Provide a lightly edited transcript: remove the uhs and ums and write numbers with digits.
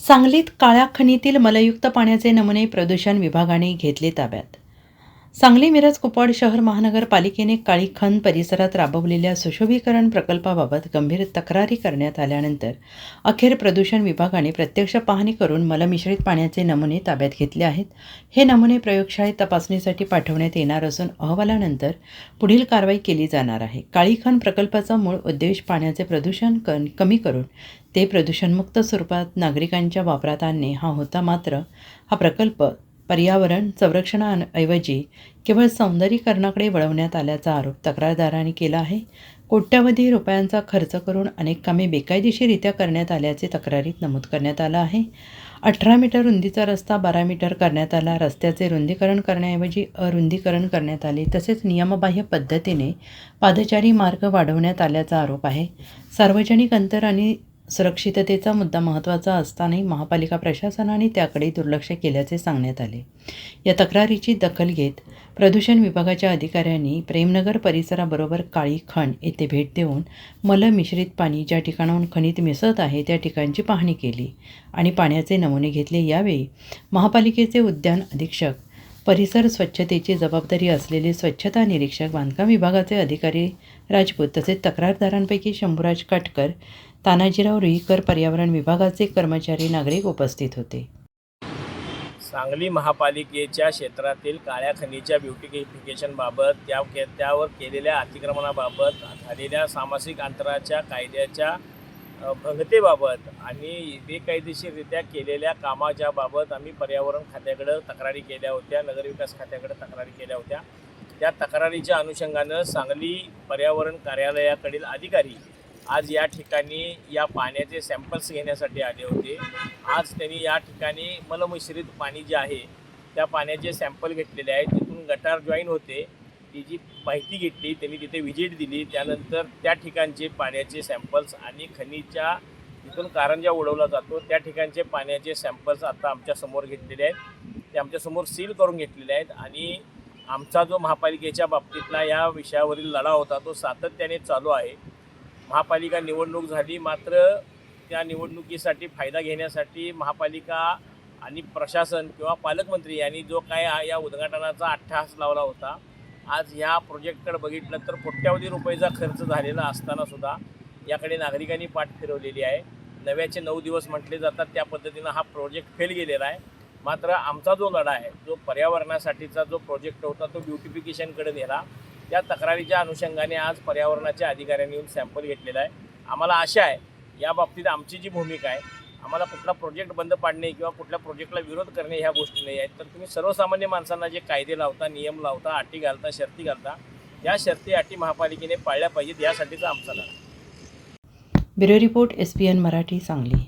सांगलीत काळ्या खनीतील मलयुक्त पाण्याचे नमुने प्रदूषण विभागाने घेतले ताब्यात. सांगली मिरज कुपवाड शहर महानगरपालिकेने काळी खण परिसरात राबवलेल्या सुशोभीकरण प्रकल्पाबाबत गंभीर तक्रारी करण्यात आल्यानंतर अखेर प्रदूषण विभागाने प्रत्यक्ष पाहणी करून मलमिश्रित पाण्याचे नमुने ताब्यात घेतले आहेत. हे नमुने प्रयोगशाळेत तपासणीसाठी पाठवण्यात येणार असून अहवालानंतर पुढील कारवाई केली जाणार आहे. काळी खण प्रकल्पाचा मूळ उद्देश पाण्याचे प्रदूषण कमी करून ते प्रदूषणमुक्त स्वरूपात नागरिकांच्या वापरात आणणे हा होता. मात्र हा प्रकल्प पर्यावरण संरक्षणाऐवजी केवळ सौंदर्यीकरणाकडे वळवण्यात आल्याचा आरोप तक्रारदारांनी केला आहे. कोट्यवधी रुपयांचा खर्च करून अनेक कामे बेकायदेशीररित्या करण्यात आल्याचे तक्रारीत नमूद करण्यात आलं आहे. 18 मीटर रुंदीचा रस्ता 12 मीटर करण्यात आला. रस्त्याचे रुंदीकरण करण्याऐवजी अरुंदीकरण करण्यात आले. तसेच नियमबाह्य पद्धतीने पादचारी मार्ग वाढवण्यात आल्याचा आरोप आहे. सार्वजनिक अंतर आणि सुरक्षिततेचा मुद्दा महत्त्वाचा असतानाही महापालिका प्रशासनाने त्याकडे दुर्लक्ष केल्याचे सांगण्यात आले. या तक्रारीची दखल घेत प्रदूषण विभागाच्या अधिकाऱ्यांनी प्रेमनगर परिसराबरोबर काळी खण येथे भेट देऊन मलमिश्रित पाणी ज्या ठिकाणाहून खनित मिसळत आहे त्या ठिकाणची पाहणी केली आणि पाण्याचे नमुने घेतले. यावेळी महापालिकेचे उद्यान अधीक्षक, परिसर स्वच्छतेची जबाबदारी असलेले स्वच्छता निरीक्षक, बांधकाम विभागाचे अधिकारी राजपूत तसेच तक्रारदारांपैकी शंभूराज काटकर, तानाजीराव रुईकर, पर्यावरण विभागाचे कर्मचारी, नागरिक उपस्थित होते. सांगली महापालिकेच्या क्षेत्रातील काळ्या खनीच्या ब्युटिफिकेशनबाबत त्यावर केलेल्या अतिक्रमणाबाबत झालेल्या सामाजिक अंतराच्या कायद्याच्या भंगतेबाबत आणि बेकायदेशीररित्या केलेल्या कामाच्याबाबत आम्ही पर्यावरण खात्याकडे तक्रारी केल्या होत्या, नगरविकास खात्याकडे तक्रारी केल्या होत्या. त्या तक्रारीच्या अनुषंगानं सांगली पर्यावरण कार्यालयाकडील अधिकारी आज या ठिकाणी या पाण्याचे सॅम्पल्स घेण्यासाठी आले होते. आज त्यांनी या ठिकाणी मलमिश्रित पाणी जे आहे त्या पाण्याचे सॅम्पल घेतलेले आहेत. तिथून गटार जॉईन होते तिची माहिती घेतली, त्यांनी तिथे व्हिजिट दिली. त्यानंतर त्या ठिकाणचे पाण्याचे सॅम्पल्स आणि खनीच्या तिथून कारंजा उडवला जातो त्या ठिकाणचे पाण्याचे सॅम्पल्स आता आमच्यासमोर घेतलेले आहेत. ते आमच्यासमोर सील करून घेतलेले आहेत आणि आमचा जो महापालिकेच्या बाबतीतला या विषयावरील लढा होता तो सातत्याने चालू आहे. महापालिका निवडणूक झाली, मात्र त्या निवडणुकीसाठी फायदा घेण्यासाठी महापालिका आणि प्रशासन किंवा पालकमंत्री यांनी जो काय या उद्घाटनाचा अट्टहास लावला होता, आज ह्या प्रोजेक्टकडे बघितलं तर कोट्यवधी रुपयेचा खर्च झालेला असतानासुद्धा याकडे नागरिकांनी पाठ फिरवलेली आहे. नव्याचे 9 दिवस म्हटले जातात, त्या पद्धतीनं हा प्रोजेक्ट फेल गेलेला आहे. मात्र आमचा जो लढा आहे, जो पर्यावरणासाठीचा जो प्रोजेक्ट होता तो ब्युटिफिकेशनकडे नेला. त्या तक्रारीच्या अनुषंगाने आज पर्यावरणाच्या अधिकाऱ्यांनी येऊन सॅम्पल घेतलेला आहे. आम्हाला आशा आहे या बाबतीत आमची जी भूमिका आहे, आम्हाला कुठला प्रोजेक्ट बंद पाडणे किंवा कुठल्या प्रोजेक्टला विरोध करणे ह्या गोष्टी नाही आहेत. तर तुम्ही सर्वसामान्य माणसांना जे कायदे लावता, नियम लावता, अटी घालता, शर्ती घालता, या शर्ती अटी महापालिकेने पाळल्या पाहिजेत यासाठीचा आमचा लढा. Bureau report SPN Marathi, Sangli.